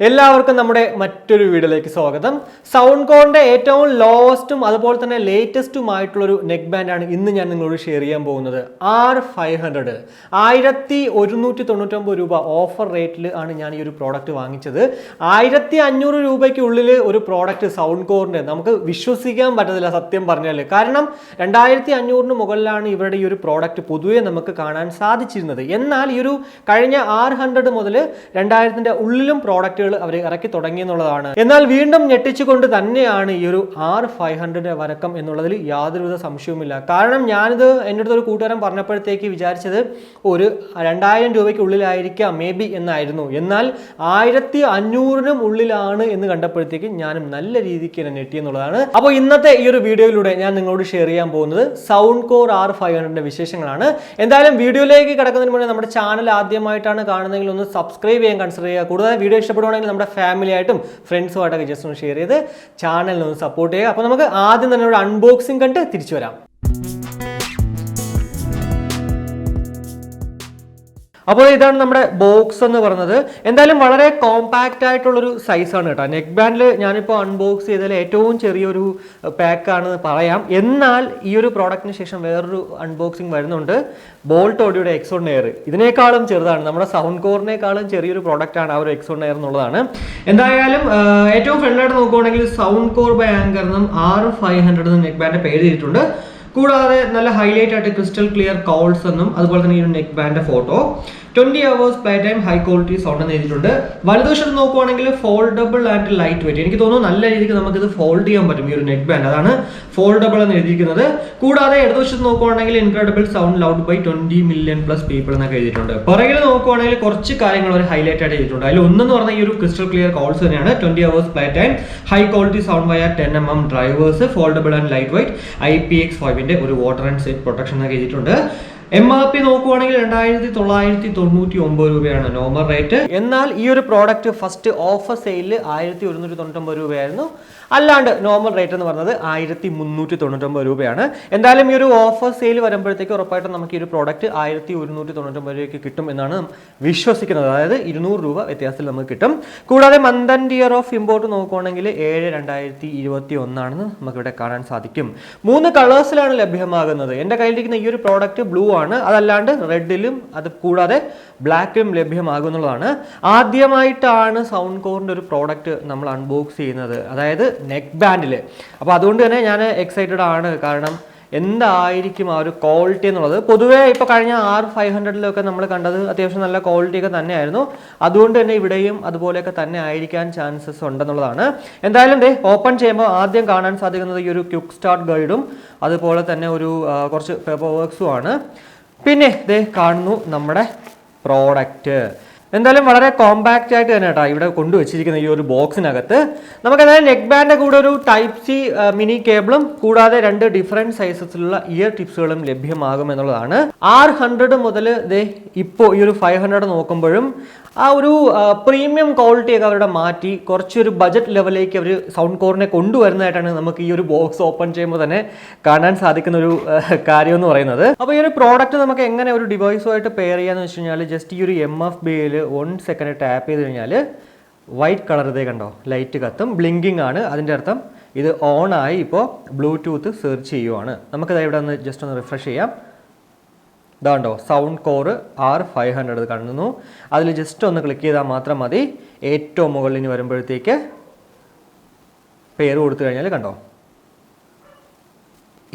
എല്ലാവർക്കും നമ്മുടെ മറ്റൊരു വീഡിയോയിലേക്ക് സ്വാഗതം. സൗണ്ട്കോറിന്റെ ഏറ്റവും ലോവസ്റ്റും അതുപോലെ തന്നെ ലേറ്റസ്റ്റുമായിട്ടുള്ളൊരു നെക്ക് ബാൻഡാണ് ഇന്ന് ഞാൻ നിങ്ങളോട് ഷെയർ ചെയ്യാൻ പോകുന്നത്. R500 1199 രൂപ ഓഫർ റേറ്റിൽ ആണ് ഞാൻ ഈ ഒരു പ്രോഡക്റ്റ് വാങ്ങിച്ചത്. 1500 രൂപയ്ക്കുള്ളിൽ ഒരു പ്രോഡക്റ്റ് സൗണ്ട്കോറിന്റെ നമുക്ക് വിശ്വസിക്കാൻ പറ്റത്തില്ല സത്യം പറഞ്ഞാൽ. കാരണം 2500 മുകളിലാണ് ഇവരുടെ ഈ ഒരു പ്രോഡക്റ്റ് പൊതുവെ നമുക്ക് കാണാൻ സാധിച്ചിരുന്നത്. എന്നാൽ ഈ ഒരു കഴിഞ്ഞ R100 മുതൽ 2000ന്റെ ഉള്ളിലും പ്രോഡക്റ്റുകൾ അവർ ഇറക്കി തുടങ്ങി എന്നുള്ളതാണ്. എന്നാൽ വീണ്ടും ഞെട്ടിച്ചുകൊണ്ട് തന്നെയാണ് ഈ ഒരു R500 വരക്കം എന്നുള്ളതിൽ യാതൊരുവിധ സംശയവുമില്ല. കാരണം ഞാനിത് എൻ്റെ അടുത്ത് ഒരു കൂട്ടുകാരൻ പറഞ്ഞപ്പോഴത്തേക്ക് വിചാരിച്ചത് ഒരു 2000 രൂപയ്ക്കുള്ളിലായിരിക്കാം മേ ബി എന്നായിരുന്നു. എന്നാൽ 1500-നും ഉള്ളിലാണ് എന്ന് കണ്ടപ്പോഴത്തേക്ക് ഞാനും നല്ല രീതിക്ക് തന്നെ ഞെട്ടി എന്നുള്ളതാണ്. അപ്പോൾ ഇന്നത്തെ ഈ ഒരു വീഡിയോയിലൂടെ ഞാൻ നിങ്ങളോട് ഷെയർ ചെയ്യാൻ പോകുന്നത് സൗണ്ട്കോർ R500ന്റെ വിശേഷങ്ങളാണ്. എന്തായാലും വീഡിയോയിലേക്ക് കിടക്കുന്നതിന് മുന്നേ നമ്മുടെ ചാനൽ ആദ്യമായിട്ടാണ് കാണുന്നതെങ്കിൽ ഒന്ന് സബ്സ്ക്രൈബ് ചെയ്യാൻ കൺസിഡർ ചെയ്യുക. കൂടുതൽ വീഡിയോ ഇഷ്ടപ്പെടുവാണെങ്കിൽ നമ്മുടെ ഫാമിലി ആയിട്ടും ഫ്രണ്ട്സുമായിട്ടൊക്കെ ജസ്റ്റ് ഒന്ന് ഷെയർ ചെയ്ത് ചാനലിനെ ഒന്ന് സപ്പോർട്ട് ചെയ്യുക. അപ്പോൾ നമുക്ക് ആദ്യം തന്നെ ഒരു അൺബോക്സിംഗ് കണ്ട് തിരിച്ചു വരാം. അപ്പോൾ ഇതാണ് നമ്മുടെ ബോക്സ് എന്ന് പറയുന്നത്. എന്തായാലും വളരെ കോമ്പാക്റ്റ് ആയിട്ടുള്ളൊരു സൈസാണ് കേട്ടോ. നെക്ക് ബാൻഡിൽ ഞാനിപ്പോൾ അൺബോക്സ് ചെയ്തതിൽ ഏറ്റവും ചെറിയൊരു പാക്കാണെന്ന് പറയാം. എന്നാൽ ഈ ഒരു പ്രോഡക്റ്റിന് ശേഷം വേറൊരു അൺബോക്സിങ് വരുന്നുണ്ട്. ബോൾട്ട് ഓഡിയോയുടെ എക്സോൺ എയർ ഇതിനേക്കാളും ചെറുതാണ്. നമ്മുടെ സൗണ്ട്കോറിനേക്കാളും ചെറിയൊരു പ്രോഡക്റ്റാണ് ആ ഒരു എക്സോൺ എയർ എന്നുള്ളതാണ്. എന്തായാലും ഏറ്റവും ഫ്രണ്ടിലായിട്ട് നോക്കുകയാണെങ്കിൽ സൗണ്ട്കോർ ബൈ ആങ്കർ എന്നും R500 നെക്ക് ബാൻഡ് പേര് ചെയ്തിട്ടുണ്ട്. കൂടാതെ നല്ല ഹൈലൈറ്റ് ആയിട്ട് ക്രിസ്റ്റൽ ക്ലിയർ കോൾസ് എന്നും അതുപോലെ തന്നെ ഈ ഒരു neck band photo 20 hours Playtime high quality sound എന്ന് എഴുതിയിട്ടുണ്ട്. വലതുവശത്ത് നോക്കുവാണെങ്കിൽ ഫോൾഡബിൾ ആൻഡ് ലൈറ്റ് വെയിറ്റ്. എനിക്ക് തോന്നുന്നു നല്ല രീതിക്ക് നമുക്കിത് ഫോൾഡ് ചെയ്യാൻ പറ്റും ഈ ഒരു നെക്ക് ബാൻഡ്. അതാണ് ഫോൾഡബിൾ എന്ന് എഴുതിയിരിക്കുന്നത്. കൂടാതെ ഇടതുവശത്ത് നോക്കുവാണെങ്കിൽ incredible sound loud by 20 million plus people എന്നൊക്കെ എഴുതിയിട്ടുണ്ട്. പുറകിൽ നോക്കുവാണെങ്കിൽ കുറച്ച് കാര്യങ്ങൾ ഒരു ഹൈലൈറ്റ് ആയിട്ട് എഴുതിയിട്ടുണ്ട്. അതിൽ ഒന്നെന്ന് പറഞ്ഞാൽ ഈ ഒരു ക്രിസ്റ്റൽ ക്ലിയർ കോൾസ് തന്നെയാണ്. 20 hours Playtime high quality sound via 10mm drivers foldable and light weight IPX5ന്റെ ഒരു വാട്ടർ ആൻഡ് സെറ്റ് പ്രൊട്ടക്ഷൻ എന്നൊക്കെ എഴുതിയിട്ടുണ്ട്. MRP നോക്കുവാണെങ്കിൽ 2999 രൂപയാണ് നോർമൽ റേറ്റ്. എന്നാൽ ഈ ഒരു പ്രോഡക്റ്റ് ഫസ്റ്റ് ഓഫർ സെയിലിൽ 1199 രൂപയായിരുന്നു. അല്ലാണ്ട് നോർമൽ റേറ്റ് എന്ന് പറഞ്ഞത് 1399 രൂപയാണ്. എന്തായാലും ഈ ഒരു ഓഫർ സെയിൽ വരുമ്പോഴത്തേക്ക് ഉറപ്പായിട്ടും നമുക്ക് ഈ ഒരു പ്രോഡക്റ്റ് 1199 രൂപയ്ക്ക് കിട്ടും എന്നാണ് വിശ്വസിക്കുന്നത്. അതായത് 200 രൂപ വ്യത്യാസത്തിൽ നമുക്ക് കിട്ടും. കൂടാതെ month and year of import നോക്കുവാണെങ്കിൽ 7/2021 ആണെന്ന് നമുക്കിവിടെ കാണാൻ സാധിക്കും. 3 കളേഴ്സിലാണ് ലഭ്യമാകുന്നത്. എൻ്റെ കയ്യിലിരിക്കുന്ന ഈ ഒരു പ്രോഡക്റ്റ് ബ്ലൂ ആണ്. അതല്ലാണ്ട് റെഡിലും അത് കൂടാതെ ബ്ലാക്കിലും ലഭ്യമാകുന്നതാണ്. ആദ്യമായിട്ടാണ് സൗണ്ട്കോറിൻ്റെ ഒരു പ്രോഡക്റ്റ് നമ്മൾ അൺബോക്സ് ചെയ്യുന്നത്, അതായത് നെക്ക് ബാൻഡിൽ. അപ്പോൾ അതുകൊണ്ട് തന്നെ ഞാൻ എക്സൈറ്റഡ് ആണ്. കാരണം എന്തായിരിക്കും ആ ഒരു ക്വാളിറ്റി എന്നുള്ളത്. പൊതുവേ ഇപ്പോൾ കഴിഞ്ഞ R500-ലൊക്കെ നമ്മൾ കണ്ടത് അത്യാവശ്യം നല്ല ക്വാളിറ്റിയൊക്കെ തന്നെയായിരുന്നു. അതുകൊണ്ട് തന്നെ ഇവിടെയും അതുപോലെയൊക്കെ തന്നെ ആയിരിക്കാൻ ചാൻസസ് ഉണ്ടെന്നുള്ളതാണ്. എന്തായാലും ഓപ്പൺ ചെയ്യുമ്പോൾ ആദ്യം കാണാൻ സാധിക്കുന്നത് ഈ ഒരു ക്വിക്ക് സ്റ്റാർട്ട് ഗൈഡും അതുപോലെ തന്നെ ഒരു കുറച്ച് പേപ്പർ വർക്ക്സും ആണ്. പിന്നെ കാണുന്നു നമ്മുടെ പ്രോഡക്റ്റ്. എന്തായാലും വളരെ കോമ്പാക്റ്റ് ആയിട്ട് തന്നെ കേട്ടോ ഇവിടെ കൊണ്ടുവച്ചിരിക്കുന്ന ഈ ഒരു ബോക്സിനകത്ത്. നമുക്ക് എന്തായാലും നെക്ക് ബാൻഡിൻ്റെ കൂടെ ഒരു ടൈപ്പ് സി മിനി കേബിളും കൂടാതെ 2 ഡിഫറെൻറ്റ് സൈസസിലുള്ള ഇയർ ടിപ്സുകളും ലഭ്യമാകും എന്നുള്ളതാണ്. R100 മുതൽ ഇപ്പോൾ ഈ ഒരു 500 നോക്കുമ്പോഴും ആ ഒരു പ്രീമിയം ക്വാളിറ്റിയൊക്കെ അവരുടെ മാറ്റി കുറച്ചൊരു ബജറ്റ് ലെവലിലേക്ക് അവർ സൗണ്ട്കോറിനെ കൊണ്ടുവരുന്നതായിട്ടാണ് നമുക്ക് ഈ ഒരു ബോക്സ് ഓപ്പൺ ചെയ്യുമ്പോൾ തന്നെ കാണാൻ സാധിക്കുന്ന ഒരു കാര്യം എന്ന് പറയുന്നത്. അപ്പോൾ ഈ ഒരു പ്രോഡക്റ്റ് നമുക്ക് എങ്ങനെ ഒരു ഡിവൈസുമായിട്ട് പെയർ ചെയ്യാന്ന് വെച്ച് കഴിഞ്ഞാൽ ജസ്റ്റ് ഈ ഒരു MFBയിൽ 1 സെക്കൻഡ് ടാപ്പ് ചെയ്ത് കഴിഞ്ഞാൽ വൈറ്റ് കളർ കണ്ടോ ലൈറ്റ് കത്തും, ബ്ലിങ്കിങ് ആണ്. അതിൻ്റെ അർത്ഥം ഇത് ഓൺ ആയി ഇപ്പോൾ ബ്ലൂടൂത്ത് സെർച്ച് ചെയ്യുവാണ്. നമുക്കത് ഇവിടെ ഒന്ന് ജസ്റ്റ് ഒന്ന് റിഫ്രഷ് ചെയ്യാം. ഇതാണ്ടോ സൗണ്ട്കോർ R500 കാണുന്നു. അതിൽ ജസ്റ്റ് ഒന്ന് ക്ലിക്ക് ചെയ്താൽ മാത്രം മതി. ഏറ്റവും മുകളിൽ ഇനി വരുമ്പോഴത്തേക്ക് പേര് കൊടുത്തു കഴിഞ്ഞാൽ കണ്ടോ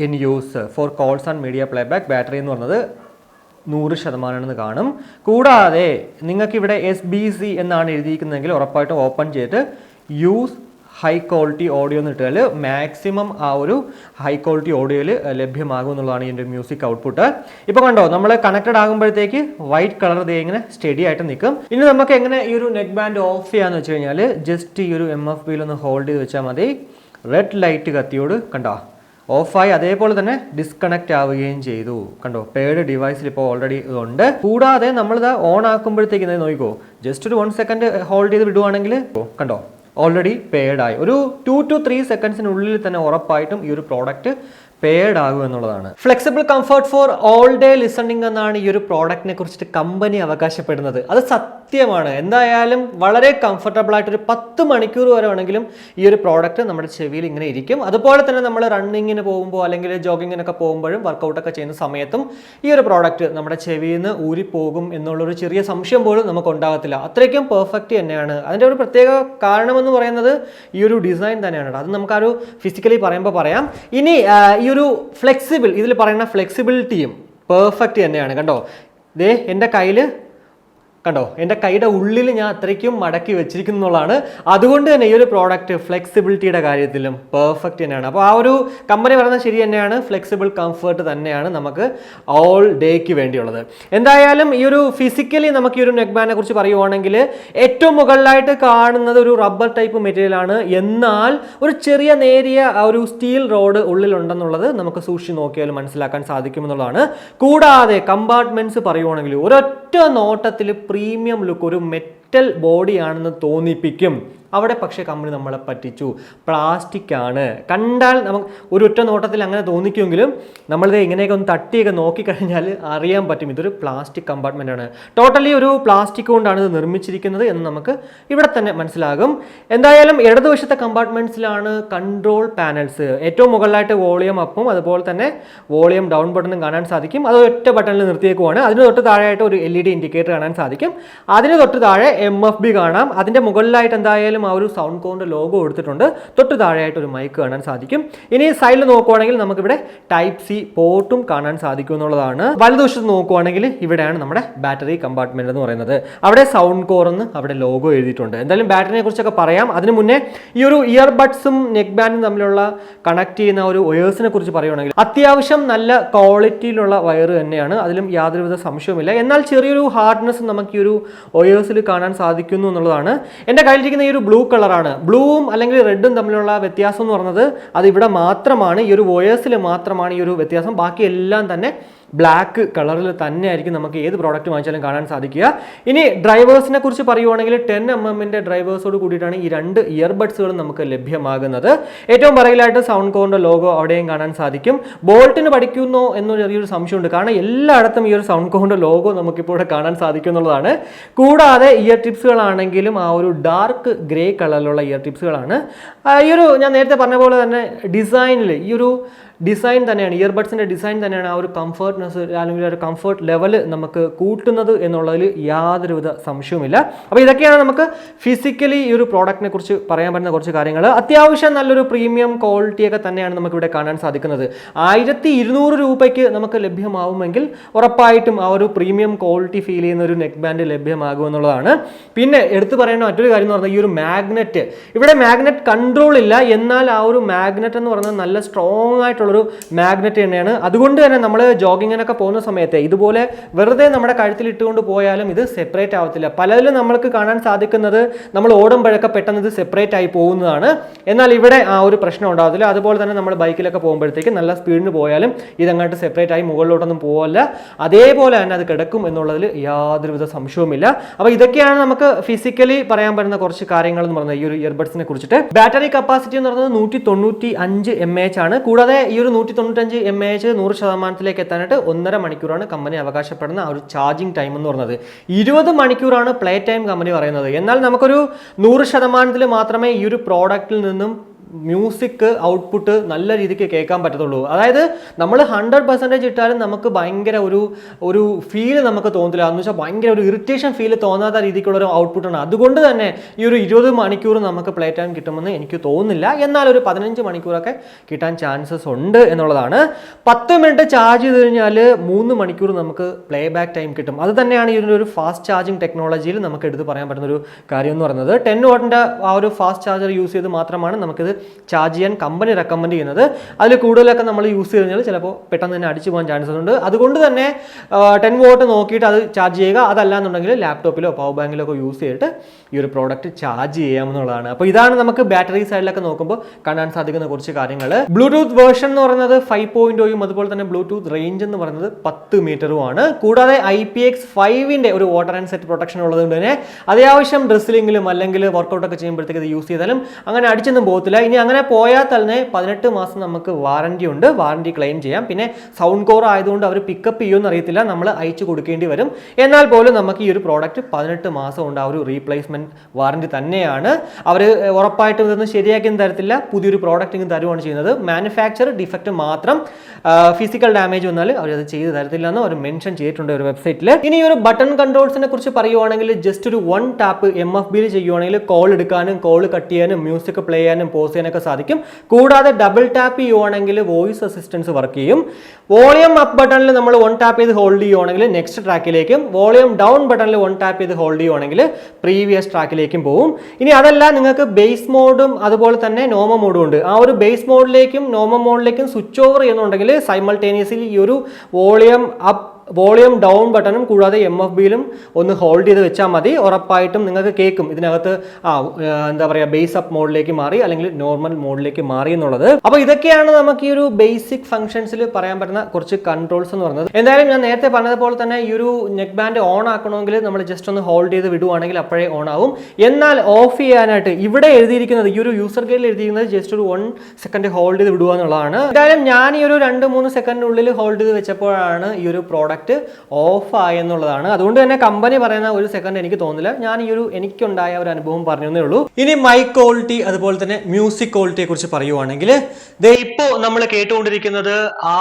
in use for calls and media playback. Battery എന്ന് പറഞ്ഞത് 100% കാണും. കൂടാതെ നിങ്ങൾക്കിവിടെ SBC എന്നാണ് എഴുതിയിരിക്കുന്നതെങ്കിൽ ഉറപ്പായിട്ടും ഓപ്പൺ ചെയ്തിട്ട് യൂസ് ഹൈ ക്വാളിറ്റി ഓഡിയോ എന്ന് ഇട്ടാൽ മാക്സിമം ആ ഒരു ഹൈ ക്വാളിറ്റി ഓഡിയോയിൽ ലഭ്യമാകും എന്നുള്ളതാണ് ഇതിൻ്റെ മ്യൂസിക് ഔട്ട്പുട്ട്. ഇപ്പോൾ കണ്ടോ നമ്മൾ കണക്റ്റഡ് ആകുമ്പോഴത്തേക്ക് വൈറ്റ് കളർ ഇങ്ങനെ സ്റ്റഡി ആയിട്ട് നിൽക്കും. ഇനി നമുക്ക് എങ്ങനെ ഈ ഒരു നെക്ക് ബാൻഡ് ഓഫ് ചെയ്യാന്ന് വെച്ച് കഴിഞ്ഞാൽ ജസ്റ്റ് ഈ ഒരു MFBയിൽ ഒന്ന് ഹോൾഡ് ചെയ്ത് വെച്ചാൽ മതി. റെഡ് ലൈറ്റ് കത്തിയോട് കണ്ടോ ഓഫായി. അതേപോലെ തന്നെ ഡിസ്കണക്റ്റ് ആവുകയും ചെയ്തു. കണ്ടോ പെയ്ഡ് ഡിവൈസിൽ ഇപ്പോൾ ഓൾറെഡി ഉണ്ട്. കൂടാതെ നമ്മളിത് ഓൺ ആക്കുമ്പോഴത്തേക്ക് നോക്കിക്കോ ജസ്റ്റ് ഒരു 1 സെക്കൻഡ് ഹോൾഡ് ചെയ്ത് വിടുവാണെങ്കിൽ കണ്ടോ ഓൾറെഡി പെയ്ഡായി. ഒരു 2 to 3 സെക്കൻഡ്സിനുള്ളിൽ തന്നെ ഉറപ്പായിട്ടും ഈ ഒരു പ്രോഡക്റ്റ് പേഡ് ആകും എന്നുള്ളതാണ്. Flexible comfort for all day listening എന്നാണ് ഈ ഒരു പ്രോഡക്റ്റിനെ കുറിച്ചിട്ട് കമ്പനി അവകാശപ്പെടുന്നത്. അത് സത്യമാണ്. എന്തായാലും വളരെ കംഫർട്ടബിൾ ആയിട്ട് ഒരു 10 മണിക്കൂർ വരെ വേണമെങ്കിലും ഈ ഒരു പ്രോഡക്റ്റ് നമ്മുടെ ചെവിയിൽ ഇങ്ങനെ ഇരിക്കും. അതുപോലെ തന്നെ നമ്മൾ റണ്ണിങ്ങിന് പോകുമ്പോൾ അല്ലെങ്കിൽ ജോഗിങ്ങിനൊക്കെ പോകുമ്പോഴും വർക്കൗട്ടൊക്കെ ചെയ്യുന്ന സമയത്തും ഈ ഒരു പ്രോഡക്റ്റ് നമ്മുടെ ചെവിയിൽ നിന്ന് ഊരിപ്പോകും എന്നുള്ളൊരു ചെറിയ സംശയം പോലും നമുക്ക് ഉണ്ടാകത്തില്ല. അത്രയ്ക്കും പെർഫെക്റ്റ് തന്നെയാണ്. അതിൻ്റെ ഒരു പ്രത്യേക കാരണമെന്ന് പറയുന്നത് ഈ ഒരു ഡിസൈൻ തന്നെയാണ്. അത് നമുക്ക് ആ ഒരു ഫിസിക്കലി പറയുമ്പോൾ പറയാം. ഇനി ഈ ഒരു ഫ്ലെക്സിബിൾ, ഇതിൽ പറയുന്ന ഫ്ലെക്സിബിലിറ്റിയും പെർഫെക്റ്റ് തന്നെയാണ്. കണ്ടോ, ദേ എൻ്റെ കയ്യിൽ കണ്ടോ, എൻ്റെ കൈയുടെ ഉള്ളിൽ ഞാൻ അത്രയ്ക്കും മടക്കി വെച്ചിരിക്കുന്നു എന്നുള്ളതാണ്. അതുകൊണ്ട് തന്നെ ഈ ഒരു പ്രോഡക്റ്റ് ഫ്ലെക്സിബിലിറ്റിയുടെ കാര്യത്തിലും പെർഫെക്റ്റ് തന്നെയാണ്. അപ്പോൾ ആ ഒരു കമ്പനി പറയുന്നത് ശരി തന്നെയാണ്. ഫ്ലെക്സിബിൾ കംഫർട്ട് തന്നെയാണ് നമുക്ക് ഓൾ ഡേക്ക് വേണ്ടിയുള്ളത്. എന്തായാലും ഈ ഒരു ഫിസിക്കലി നമുക്ക് ഈ ഒരു നെക്ക് ബാൻഡിനെ കുറിച്ച് പറയുവാണെങ്കിൽ ഏറ്റവും മുകളിലായിട്ട് കാണുന്നത് ഒരു റബ്ബർ ടൈപ്പ് മെറ്റീരിയലാണ്. എന്നാൽ ഒരു ചെറിയ നേരിയ ഒരു സ്റ്റീൽ റോഡ് ഉള്ളിലുണ്ടെന്നുള്ളത് നമുക്ക് സൂക്ഷിച്ച് നോക്കിയാൽ മനസ്സിലാക്കാൻ സാധിക്കുമെന്നുള്ളതാണ്. കൂടാതെ കമ്പാർട്ട്മെന്റ്സ് പറയുവാണെങ്കിൽ ഒരൊറ്റ നോട്ടത്തിൽ പ്രീമിയം ലുക്ക്, ഒരു മെറ്റൽ ബോഡിയാണെന്ന് തോന്നിപ്പിക്കും. അവിടെ പക്ഷേ കമ്പനി നമ്മളെ പറ്റിച്ചു, പ്ലാസ്റ്റിക് ആണ്. കണ്ടാൽ നമുക്ക് ഒരു ഒറ്റ നോട്ടത്തിൽ അങ്ങനെ തോന്നിക്കുമെങ്കിലും നമ്മളിത് ഇങ്ങനെയൊക്കെ ഒന്ന് തട്ടിയൊക്കെ നോക്കിക്കഴിഞ്ഞാൽ അറിയാൻ പറ്റും ഇതൊരു പ്ലാസ്റ്റിക് കമ്പാർട്ട്മെൻ്റ് ആണ്. ടോട്ടലി ഒരു പ്ലാസ്റ്റിക് കൊണ്ടാണ് ഇത് നിർമ്മിച്ചിരിക്കുന്നത് എന്ന് നമുക്ക് ഇവിടെ തന്നെ മനസ്സിലാകും. എന്തായാലും ഇടതുവശത്തെ കമ്പാർട്ട്മെൻറ്റ്സിലാണ് കൺട്രോൾ പാനൽസ്. ഏറ്റവും മുകളിലായിട്ട് വോളിയം അപ്പും അതുപോലെ തന്നെ വോളിയം ഡൗൺ ബട്ടണും കാണാൻ സാധിക്കും. അത് ഒറ്റ ബട്ടണിൽ നിർത്തിയേക്കുവാണ്. അതിന് തൊട്ട് താഴെയായിട്ട് ഒരു LED ഇൻഡിക്കേറ്റർ കാണാൻ സാധിക്കും. അതിന് തൊട്ട് താഴെ MFB കാണാം. അതിൻ്റെ മുകളിലായിട്ട് എന്തായാലും ആ ഒരു സൗണ്ട്കോറിന്റെ ലോഗോ എടുത്തിട്ടുണ്ട്. തൊട്ട് താഴെയായിട്ട് ഒരു മൈക്ക് കാണാൻ സാധിക്കും. ഇനി സൈഡിൽ നോക്കുവാണെങ്കിൽ നമുക്കിവിടെ Type-C പോർട്ടും കാണാൻ സാധിക്കും എന്നുള്ളതാണ്. വലതുവശത്ത് നോക്കുവാണെങ്കിൽ ഇവിടെയാണ് നമ്മുടെ ബാറ്ററി കമ്പാർട്ട്മെന്റ് എന്ന് പറയുന്നത്. അവിടെ സൗണ്ട്കോർ എന്ന് അവിടെ ലോഗോ എഴുതിയിട്ടുണ്ട്. എന്തായാലും ബാറ്ററിനെ കുറിച്ചൊക്കെ പറയാം. അതിന് മുന്നേ ഈ ഒരു ഇയർബഡ്സും നെക്ക് ബാൻഡും തമ്മിലുള്ള കണക്ട് ചെയ്യുന്ന ഒരു വയേഴ്സിനെ കുറിച്ച് പറയുകയാണെങ്കിൽ അത്യാവശ്യം നല്ല ക്വാളിറ്റിയിലുള്ള വയർ തന്നെയാണ്. അതിലും യാതൊരുവിധ സംശയവുമില്ല. എന്നാൽ ചെറിയൊരു ഹാർഡ്നെസ് നമുക്ക് ഈ ഒരു വയേഴ്സിൽ കാണാൻ സാധിക്കുന്നു എന്നുള്ളതാണ്. എൻ്റെ കയ്യിലിരിക്കുന്ന ഈ ഒരു ബ്ലൂ കളറാണ്. ബ്ലൂവും അല്ലെങ്കിൽ റെഡും തമ്മിലുള്ള വ്യത്യാസം എന്ന് പറയുന്നത് അത് ഇവിടെ മാത്രമാണ്. ഈ ഒരു വയേഴ്സിൽ മാത്രമാണ് ഈ ഒരു വ്യത്യാസം. ബാക്കി എല്ലാം തന്നെ ബ്ലാക്ക് കളറിൽ തന്നെ ആയിരിക്കും നമുക്ക് ഏത് പ്രോഡക്റ്റ് വാങ്ങിച്ചാലും കാണാൻ സാധിക്കുക. ഇനി ഡ്രൈവേഴ്സിനെ കുറിച്ച് പറയുവാണെങ്കിൽ 10mm ഡ്രൈവേഴ്സോട് കൂടിയിട്ടാണ് ഈ 2 ഇയർബഡ്സുകളും നമുക്ക് ലഭ്യമാകുന്നത്. ഏറ്റവും പുറകിലായിട്ട് സൗണ്ട്കോറിന്റെ ലോഗോ അവിടെയും കാണാൻ സാധിക്കും. ബോൾട്ടിന് പഠിക്കുന്നോ എന്നൊരു ചെറിയൊരു സംശയമുണ്ട്. കാരണം എല്ലായിടത്തും ഈ ഒരു സൗണ്ട്കോറിന്റെ ലോഗോ നമുക്കിപ്പോൾ ഇവിടെ കാണാൻ സാധിക്കും എന്നുള്ളതാണ്. കൂടാതെ ഇയർ ടിപ്സുകളാണെങ്കിലും ആ ഒരു ഡാർക്ക് ഗ്രേ കളറിലുള്ള ഇയർ ടിപ്സുകളാണ്. ഈ ഒരു ഞാൻ നേരത്തെ പറഞ്ഞ പോലെ തന്നെ ഡിസൈനിൽ ഈ ഒരു ഡിസൈൻ തന്നെയാണ്, ഇയർബഡ്സിൻ്റെ ഡിസൈൻ തന്നെയാണ് ആ ഒരു കംഫർട്ട്നെസ് അല്ലെങ്കിൽ ഒരു കംഫർട്ട് ലെവൽ നമുക്ക് കൂട്ടുന്നത് എന്നുള്ളതിൽ യാതൊരുവിധ സംശയവുമില്ല. അപ്പോൾ ഇതൊക്കെയാണ് നമുക്ക് ഫിസിക്കലി ഈ ഒരു പ്രോഡക്റ്റിനെ കുറിച്ച് പറയാൻ പറ്റുന്ന കുറച്ച് കാര്യങ്ങൾ. അത്യാവശ്യം നല്ലൊരു പ്രീമിയം ക്വാളിറ്റിയൊക്കെ തന്നെയാണ് നമുക്കിവിടെ കാണാൻ സാധിക്കുന്നത്. 1200 രൂപയ്ക്ക് നമുക്ക് ലഭ്യമാവുമെങ്കിൽ ഉറപ്പായിട്ടും ആ ഒരു പ്രീമിയം ക്വാളിറ്റി ഫീൽ ചെയ്യുന്ന ഒരു നെക്ക് ബാൻഡ് ലഭ്യമാകും എന്നുള്ളതാണ്. പിന്നെ എടുത്തു പറയേണ്ട മറ്റൊരു കാര്യം എന്ന് പറഞ്ഞാൽ ഈ ഒരു മാഗ്നറ്റ്, ഇവിടെ മാഗ്നറ്റ് കൺട്രോൾ ഇല്ല. എന്നാൽ ആ ഒരു മാഗ്നറ്റ് എന്ന് പറയുന്നത് നല്ല സ്ട്രോങ് ആയിട്ടുള്ള ഒരു മാഗ്നറ്റ് തന്നെയാണ്. അതുകൊണ്ട് തന്നെ നമ്മൾ ജോഗിങ്ങിനൊക്കെ പോകുന്ന സമയത്ത് ഇതുപോലെ വെറുതെ നമ്മുടെ കഴുത്തിൽ ഇട്ടുകൊണ്ട് പോയാലും ഇത് സെപ്പറേറ്റ് ആവത്തില്ല. പലതിലും നമ്മൾക്ക് കാണാൻ സാധിക്കുന്നത് നമ്മൾ ഓടുമ്പോഴൊക്കെ പെട്ടെന്ന് ഇത് സെപ്പറേറ്റ് ആയി പോകുന്നതാണ്. എന്നാൽ ഇവിടെ ആ ഒരു പ്രശ്നം ഉണ്ടാകത്തില്ല. അതുപോലെ തന്നെ നമ്മൾ ബൈക്കിലൊക്കെ പോകുമ്പോഴത്തേക്ക് നല്ല സ്പീഡിന് പോയാലും ഇതങ്ങോട്ട് സെപ്പറേറ്റ് ആയി മുകളിലോട്ടൊന്നും പോകില്ല. അതേപോലെ തന്നെ അത് കിടക്കും എന്നുള്ളതിൽ യാതൊരുവിധ സംശയവുമില്ല. അപ്പോൾ ഇതൊക്കെയാണ് നമുക്ക് ഫിസിക്കലി പറയാൻ പറ്റുന്ന കുറച്ച് കാര്യങ്ങൾ എന്ന് പറയുന്നത് ഈ ഒരു ഇയർബഡ്സിനെ കുറിച്ചിട്ട്. ബാറ്ററി കപ്പാസിറ്റി എന്ന് പറയുന്നത് 195 mAh ആണ്. കൂടാതെ ഈ ഒരു 195 mAh 100% എത്താനായിട്ട് 1.5 മണിക്കൂറാണ് കമ്പനി അവകാശപ്പെടുന്ന ആ ഒരു ചാർജിങ് ടൈം എന്ന് പറയുന്നത്. 20 മണിക്കൂറാണ് പ്ലേ ടൈം കമ്പനി പറയുന്നത്. എന്നാൽ നമുക്കൊരു 100% മാത്രമേ ഈ ഒരു പ്രോഡക്റ്റിൽ നിന്നും മ്യൂസിക് ഔട്ട്പുട്ട് നല്ല രീതിക്ക് കേൾക്കാൻ പറ്റത്തുള്ളൂ. അതായത് നമ്മൾ 100% ഇട്ടാലും നമുക്ക് ഭയങ്കര ഒരു ഫീൽ നമുക്ക് തോന്നില്ല. എന്ന് വെച്ചാൽ ഭയങ്കര ഒരു ഇറിറ്റേഷൻ ഫീൽ തോന്നാത്ത രീതിക്കുള്ള ഒരു ഔട്ട്പുട്ടാണ്. അതുകൊണ്ട് തന്നെ ഈ ഒരു 20 മണിക്കൂർ നമുക്ക് പ്ലേ ടൈം കിട്ടുമെന്ന് എനിക്ക് തോന്നുന്നില്ല. എന്നാൽ ഒരു 15 മണിക്കൂറൊക്കെ കിട്ടാൻ ചാൻസസ് ഉണ്ട് എന്നുള്ളതാണ്. 10 മിനിറ്റ് ചാർജ് ചെയ്ത് കഴിഞ്ഞാൽ 3 മണിക്കൂർ നമുക്ക് പ്ലേ ബാക്ക് ടൈം കിട്ടും. അത് തന്നെയാണ് ഇതിൻ്റെ ഒരു ഫാസ്റ്റ് ചാർജിങ് ടെക്നോളജിയിൽ നമുക്ക് എടുത്ത് പറയാൻ പറ്റുന്ന ഒരു കാര്യം എന്ന് പറയുന്നത്. 10 വാട്ടിൻ്റെ ആ ഒരു ഫാസ്റ്റ് ചാർജർ യൂസ് ചെയ്ത് മാത്രമാണ് നമുക്കിത് ചാർജ് ചെയ്യാൻ കമ്പനി റെക്കമെൻഡ് ചെയ്യുന്നത്. അതിൽ കൂടുതലൊക്കെ നമ്മൾ യൂസ് ചെയ്ത് കഴിഞ്ഞാൽ ചിലപ്പോൾ പെട്ടെന്ന് തന്നെ അടിച്ചു പോകാൻ ചാൻസസ് ഉണ്ട്. അതുകൊണ്ട് തന്നെ 10 വാട്ട് നോക്കിയിട്ട് അത് ചാർജ് ചെയ്യുക. അതല്ലാന്നുണ്ടെങ്കിൽ ലാപ്ടോപ്പിലോ പവർ ബാങ്കിലോ ഒക്കെ യൂസ് ചെയ്തിട്ട് ഈ ഒരു പ്രോഡക്റ്റ് ചാർജ് ചെയ്യാമെന്നുള്ളതാണ്. അപ്പോൾ ഇതാണ് നമുക്ക് ബാറ്ററി സൈഡിലൊക്കെ നോക്കുമ്പോൾ കാണാൻ സാധിക്കുന്ന കുറച്ച് കാര്യങ്ങൾ. ബ്ലൂടൂത്ത് വേർഷൻ എന്ന് പറയുന്നത് 5.0യും അതുപോലെ തന്നെ ബ്ലൂടൂത്ത് റേഞ്ച് എന്ന് പറയുന്നത് 10 മീറ്ററുമാണ്. കൂടാതെ IPX5ന്റെ ഒരു വാട്ടർ ആൻഡ് സെറ്റ് പ്രൊട്ടക്ഷൻ ഉള്ളതുകൊണ്ട് തന്നെ അത്യാവശ്യം ഡ്രസ്സിലിങ്ങിലും അല്ലെങ്കിൽ വർക്കൗട്ടൊക്കെ ചെയ്യുമ്പോഴത്തേക്ക് ഇത് യൂസ് ചെയ്താലും അങ്ങനെ അടിച്ചൊന്നും പോകത്തില്ല. ഇനി അങ്ങനെ പോയാൽ തന്നെ 18 മാസം നമുക്ക് വാറണ്ടി ഉണ്ട്, വാറണ്ടി ക്ലെയിം ചെയ്യാം. പിന്നെ സൗണ്ട് കോർ ആയതുകൊണ്ട് അവർ പിക്കപ്പ് ചെയ്യുമെന്ന് അറിയത്തില്ല, നമ്മൾ അയച്ചു കൊടുക്കേണ്ടി വരും. എന്നാൽ പോലും നമുക്ക് ഈ ഒരു പ്രോഡക്റ്റ് 18 മാസം ഉണ്ട് ആ ഒരു റീപ്ലേസ്മെന്റ് വാറണ്ടി തന്നെയാണ്. അവർ ഉറപ്പായിട്ടും ഇതൊന്നും ശരിയാക്കി തരത്തില്ല, പുതിയൊരു പ്രോഡക്റ്റ് തരുവാണ് ചെയ്യുന്നത്. മാനുഫാക്ചർ ഡിഫക്റ്റ് മാത്രം, ഫിസിക്കൽ ഡാമേജ് വന്നാൽ അവരത് ചെയ്ത് തരത്തില്ല എന്ന് അവർ മെൻഷൻ ചെയ്തിട്ടുണ്ട് ഒരു വെബ്സൈറ്റിൽ. ഇനി ഒരു ബട്ടൺ കൺട്രോൾസിനെ കുറിച്ച് പറയുവാണെങ്കിൽ ജസ്റ്റ് ഒരു 1 ടാപ്പ് MFBയിൽ ചെയ്യുവാണെങ്കിൽ കോൾ എടുക്കാനും കോൾ കട്ട് ചെയ്യാനും മ്യൂസിക് പ്ലേ ചെയ്യാനും പോസ് ചെയ്യാനൊക്കെ സാധിക്കും. കൂടാതെ ഡബിൾ ടാപ്പ് ചെയ്യുവാണെങ്കിൽ വോയിസ് അസിസ്റ്റൻസ് വർക്ക് ചെയ്യും. വോളിയം അപ്പ് ബട്ടണിൽ നമ്മൾ 1 ടാപ്പ് ചെയ്ത് ഹോൾഡ് ചെയ്യുവാണെങ്കിൽ നെക്സ്റ്റ് ട്രാക്കിലേക്കും, വോളിയം ഡൗൺ ബട്ടണിൽ 1 ടാപ്പ് ചെയ്ത് ഹോൾഡ് ചെയ്യുവാണെങ്കിൽ പ്രീവിയസ് ട്രാക്കിലേക്കും പോകും. ഇനി അതല്ല, നിങ്ങൾക്ക് ബേസ് മോഡും അതുപോലെ തന്നെ നോർമൽ മോഡും ഉണ്ട്. ആ ഒരു ബേസ് മോഡിലേക്കും നോർമൽ മോഡിലേക്കും സ്വിച്ച് ഓവർ ചെയ്യുന്നുണ്ടെങ്കിൽ സൈമൾട്ടേനിയസ്ലി ഈ ഒരു വോളിയം ഡൗൺ ബട്ടണും കൂടാതെ MFBയിലും ഒന്ന് ഹോൾഡ് ചെയ്ത് വെച്ചാൽ മതി. ഉറപ്പായിട്ടും നിങ്ങൾക്ക് കേൾക്കും ഇതിനകത്ത് എന്താ പറയുക, ബേസ് അപ്പ് മോഡിലേക്ക് മാറി അല്ലെങ്കിൽ നോർമൽ മോഡിലേക്ക് മാറി എന്നുള്ളത്. അപ്പോൾ ഇതൊക്കെയാണ് നമുക്ക് ഈ ഒരു ബേസിക് ഫംഗ്ഷൻസിൽ പറയാൻ പറ്റുന്ന കുറച്ച് കൺട്രോൾസ് എന്ന് പറയുന്നത്. എന്തായാലും ഞാൻ നേരത്തെ പറഞ്ഞതുപോലെ തന്നെ ഈ ഒരു നെക്ക് ബാൻഡ് ഓൺ ആക്കണമെങ്കിൽ നമ്മൾ ജസ്റ്റ് ഒന്ന് ഹോൾഡ് ചെയ്ത് വിടുവാണെങ്കിൽ അപ്പോഴേ ഓൺ ആവും. എന്നാൽ ഓഫ് ചെയ്യാനായിട്ട് ഇവിടെ എഴുതിയിരിക്കുന്നത്, ഈ ഒരു യൂസർ ഗൈഡിൽ എഴുതിയിരിക്കുന്നത് ജസ്റ്റ് ഒരു 1 സെക്കൻഡ് ഹോൾഡ് ചെയ്ത് വിടുക എന്നുള്ളതാണ്. എന്തായാലും ഞാൻ ഈ ഒരു 2-3 സെക്കൻഡിനുള്ളിൽ ഹോൾഡ് ചെയ്ത് വെച്ചപ്പോഴാണ് ഈ ഒരു പ്രോഡക്റ്റ് ഓഫ് ആയെന്നുള്ളതാണ്. അതുകൊണ്ട് തന്നെ കമ്പനി പറയുന്ന 1 സെക്കൻഡ് എനിക്ക് തോന്നില്ല. ഞാൻ ഈ ഒരു എനിക്കുണ്ടായ ഒരു അനുഭവം പറഞ്ഞേ ഉള്ളൂ. ഇനി മൈക്ക് ക്വാളിറ്റി അതുപോലെ തന്നെ മ്യൂസിക് ക്വാളിറ്റിയെ കുറിച്ച് പറയുവാണെങ്കിൽ ഇപ്പോൾ നമ്മൾ കേട്ടുകൊണ്ടിരിക്കുന്നത്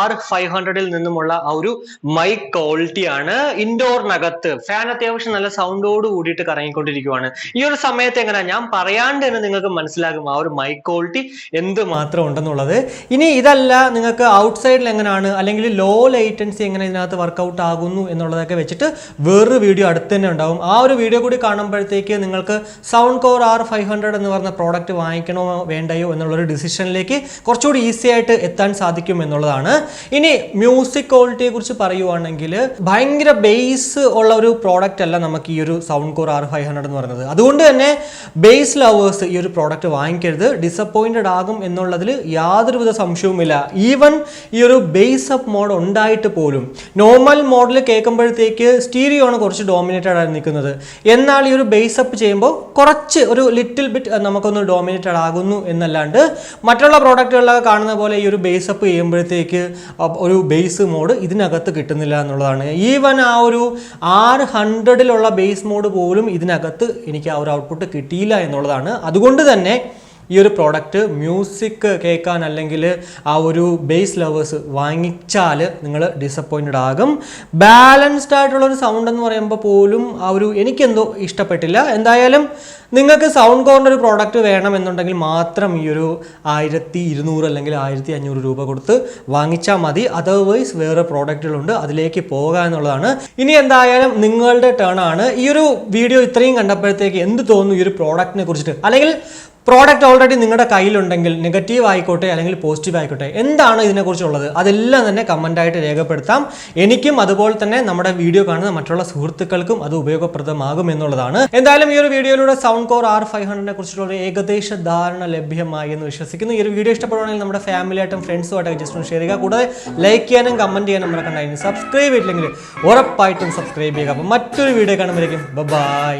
R500ൽ നിന്നുമുള്ള ആ ഒരു മൈക്ക് ക്വാളിറ്റി ആണ്. ഇൻഡോറിനകത്ത് ഫാൻ അത്യാവശ്യം നല്ല സൗണ്ടോട് കൂടിയിട്ട് കറങ്ങിക്കൊണ്ടിരിക്കുകയാണ്. ഈ ഒരു സമയത്ത് എങ്ങനെ ഞാൻ പറയാണ്ട് തന്നെ നിങ്ങൾക്ക് മനസ്സിലാകും ആ ഒരു മൈക്ക് ക്വാളിറ്റി എന്ത് മാത്രം ഉണ്ടെന്നുള്ളത്. ഇനി ഇതല്ല, നിങ്ങൾക്ക് ഔട്ട്സൈഡിൽ എങ്ങനെയാണ് അല്ലെങ്കിൽ ലോ ലേറ്റൻസി എങ്ങനെ ഇതിനകത്ത് വർക്കൗട്ട് ആകുന്നു എന്നുള്ളതൊക്കെ വെച്ചിട്ട് വേറൊരു വീഡിയോ അടുത്ത് തന്നെ ഉണ്ടാവും. ആ ഒരു വീഡിയോ കൂടി കാണുമ്പോഴത്തേക്ക് നിങ്ങൾക്ക് Soundcore R500 എന്ന് പറഞ്ഞ പ്രോഡക്റ്റ് വാങ്ങിക്കണോ വേണ്ടയോ എന്നുള്ളൊരു ഡിസിഷനിലേക്ക് കുറച്ചുകൂടി ഈസി ആയിട്ട് എത്താൻ സാധിക്കും എന്നുള്ളതാണ്. ഇനി മ്യൂസിക് ക്വാളിറ്റിയെ കുറിച്ച് പറയുവാണെങ്കിൽ ഭയങ്കര ബേസ് ഉള്ള ഒരു പ്രോഡക്റ്റ് അല്ല നമുക്ക് ഈ ഒരു Soundcore R500 എന്ന് പറയുന്നത്. അതുകൊണ്ട് തന്നെ ബേസ് ലവേഴ്സ് ഈ ഒരു പ്രോഡക്റ്റ് വാങ്ങിക്കരുത്, ഡിസപ്പോയിന്റഡ് ആകും എന്നുള്ളതിൽ യാതൊരുവിധ സംശയവുമില്ല. ഈവൻ ഈ ഒരു ബേസ് അപ്പ് മോഡ് ഉണ്ടായിട്ട് പോലും നോർമൽ മോഡിൽ കേൾക്കുമ്പോഴത്തേക്ക് സ്റ്റീരിയോ ആണ് കുറച്ച് ഡോമിനേറ്റഡ് ആയി നിൽക്കുന്നത്. എന്നാൽ ഈ ഒരു ബേസ് അപ്പ് ചെയ്യുമ്പോൾ കുറച്ച് ഒരു ലിറ്റിൽ ബിറ്റ് നമുക്കൊന്ന് ഡോമിനേറ്റഡ് ആകുന്നു എന്നല്ലാണ്ട് മറ്റുള്ള പ്രോഡക്റ്റുകളിലൊക്കെ കാണുന്ന പോലെ ഈ ഒരു ബേസ് അപ്പ് ചെയ്യുമ്പോഴത്തേക്ക് ഒരു ബേസ് മോഡ് ഇതിനകത്ത് കിട്ടുന്നില്ല എന്നുള്ളതാണ്. ഈവൻ ആ ഒരു R100ലുള്ള ബേസ് മോഡ് പോലും ഇതിനകത്ത് എനിക്ക് ആ ഒരു ഔട്ട്പുട്ട് കിട്ടിയില്ല എന്നുള്ളതാണ്. അതുകൊണ്ട് തന്നെ ഈ ഒരു പ്രോഡക്റ്റ് മ്യൂസിക് കേൾക്കാൻ അല്ലെങ്കിൽ ആ ഒരു ബേസ് ലവേഴ്സ് വാങ്ങിച്ചാൽ നിങ്ങൾ ഡിസപ്പോയിൻറ്റഡ് ആകും. ബാലൻസ്ഡ് ആയിട്ടുള്ളൊരു സൗണ്ട് എന്ന് പറയുമ്പോൾ പോലും ആ ഒരു എനിക്കെന്തോ ഇഷ്ടപ്പെട്ടില്ല. എന്തായാലും നിങ്ങൾക്ക് സൗണ്ട് കോറിൻ്റെ ഒരു പ്രോഡക്റ്റ് വേണമെന്നുണ്ടെങ്കിൽ മാത്രം ഈ ഒരു 1200 അല്ലെങ്കിൽ 1500 രൂപ കൊടുത്ത് വാങ്ങിച്ചാൽ മതി. അതർവൈസ് വേറെ പ്രോഡക്റ്റുകളുണ്ട്, അതിലേക്ക് പോകുക എന്നുള്ളതാണ്. ഇനി എന്തായാലും നിങ്ങളുടെ ടേൺ ആണ്. ഈ ഒരു വീഡിയോ ഇത്രയും കണ്ടപ്പോഴത്തേക്ക് എന്ത് തോന്നുന്നു ഈ ഒരു പ്രോഡക്റ്റിനെ കുറിച്ചിട്ട്? അല്ലെങ്കിൽ പ്രോഡക്റ്റ് ഓൾറെഡി നിങ്ങളുടെ കയ്യിലുണ്ടെങ്കിൽ നെഗറ്റീവ് ആയിക്കോട്ടെ അല്ലെങ്കിൽ പോസിറ്റീവ് ആയിക്കോട്ടെ, എന്താണ് ഇതിനെക്കുറിച്ചുള്ളത് അതെല്ലാം തന്നെ കമൻ്റായിട്ട് രേഖപ്പെടുത്താം. എനിക്കും അതുപോലെ തന്നെ നമ്മുടെ വീഡിയോ കാണുന്ന മറ്റുള്ള സുഹൃത്തുക്കൾക്കും അത് ഉപയോഗപ്രദമാകും എന്നുള്ളതാണ്. എന്തായാലും ഈ ഒരു വീഡിയോയിലൂടെ Soundcore R500നെ കുറിച്ചുള്ള ഒരു ഏകദേശ ധാരണ ലഭ്യമായി എന്ന് വിശ്വസിക്കുന്നു. ഈ ഒരു വീഡിയോ ഇഷ്ടപ്പെടുകയാണെങ്കിൽ നമ്മുടെ ഫാമിലിയായിട്ടും ഫ്രണ്ട്സുമായിട്ടൊക്കെ ജസ്റ്റ് ഒന്ന് ഷെയർ ചെയ്യുക. കൂടാതെ ലൈക്ക് ചെയ്യാനും കമൻറ്റ് ചെയ്യാനും മറക്കണ്ടായിരുന്നു. സബ്സ്ക്രൈബ് ചെയ്തില്ലെങ്കിൽ ഉറപ്പായിട്ടും സബ്സ്ക്രൈബ് ചെയ്യുക. അപ്പോൾ മറ്റൊരു വീഡിയോ കാണുമ്പോഴേക്കും ബൈ.